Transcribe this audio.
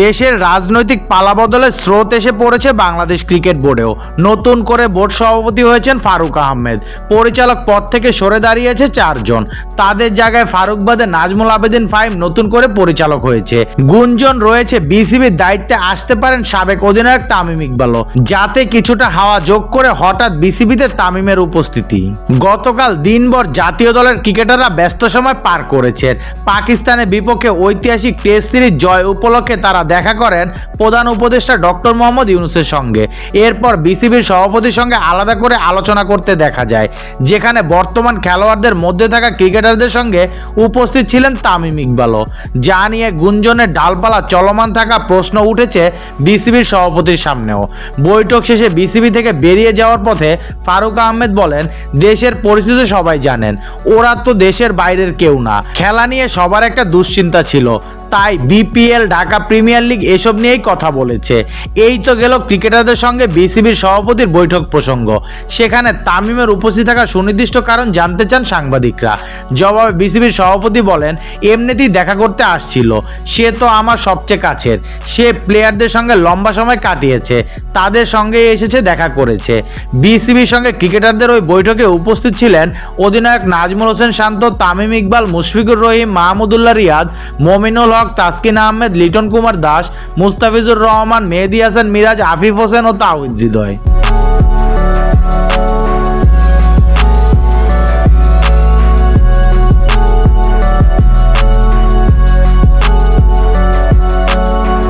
দেশের রাজনৈতিক পালাবদলের স্রোত এসে পড়েছে বাংলাদেশ ক্রিকেট বোর্ডেও। নতুন করে বোর্ড সভাপতি হয়েছেন ফারুক আহমেদ। পরিচালক পদ থেকে সরে দাঁড়িয়েছে 4 জন। তাদের জায়গায় ফারুক বাদে নাজমুল আবেদিন ফাহিম নতুন করে পরিচালক হয়েছে। গুঞ্জন রয়েছে বিসিবির দায়িত্বে আসতে পারেন সাবেক অধিনায়ক তামিম ইকবালও, যাতে কিছুটা হাওয়া যোগ করে হঠাৎ বিসিবিতে তামিমের উপস্থিতি। গতকাল দিনভর জাতীয় দলের ক্রিকেটাররা ব্যস্ত সময় পার করেছেন। পাকিস্তানের বিপক্ষে ঐতিহাসিক টেস্ট সিরিজ জয় উপলক্ষে তারা দেখা করেন প্রধান উপদেষ্টা ডক্টর মোহাম্মদ ইউনূসের সঙ্গে। এরপর বিসিবির সভাপতির সঙ্গে আলাদা করে আলোচনা করতে দেখা যায়, যেখানে বর্তমান খেলোয়াড়দের মধ্যে থাকা ক্রিকেটারদের সঙ্গে উপস্থিত ছিলেন তামিম ইকবালও। যা নিয়ে গুঞ্জনের ডালপালা চলমান থাকা প্রশ্ন উঠেছে বিসিবির সভাপতির সামনেও। বৈঠক শেষে বিসিবি থেকে বেরিয়ে যাওয়ার পথে ফারুক আহমেদ বলেন, দেশের পরিস্থিতি সবাই জানেন, ওরা তো দেশের বাইরের কেউ না। খেলা নিয়ে সবার একটা দুশ্চিন্তা ছিল, তাই বিপিএল, ঢাকা প্রিমিয়ার লিগ এসব নিয়েই কথা বলেছে। এই তো গেল ক্রিকেটারদের সঙ্গে বিসিবির সভাপতির বৈঠক প্রসঙ্গ। সেখানে তামিমের উপস্থিত থাকার সুনির্দিষ্ট কারণ জানতে চান সাংবাদিকরা। জবাবে বিসিবির সভাপতি বলেন, এমনিতেই দেখা করতে আসছিল, সে তো আমার সবচেয়ে কাছের, সে প্লেয়ারদের সঙ্গে লম্বা সময় কাটিয়েছে, তাদের সঙ্গে এসেছে, দেখা করেছে। বিসিবির সঙ্গে ক্রিকেটারদের ওই বৈঠকে উপস্থিত ছিলেন অধিনায়ক নাজমুল হোসেন শান্ত, তামিম ইকবাল, মুশফিকুর রহিম, মাহমুদুল্লাহ রিয়াদ, মমিনুল হক, তাসকিন আহমেদ, লিটন কুমার দাস, মুস্তাফিজুর রহমান, মেহেদী হাসান মিরাজ, আফিফ হোসেন ও তাওহিদ হৃদয়।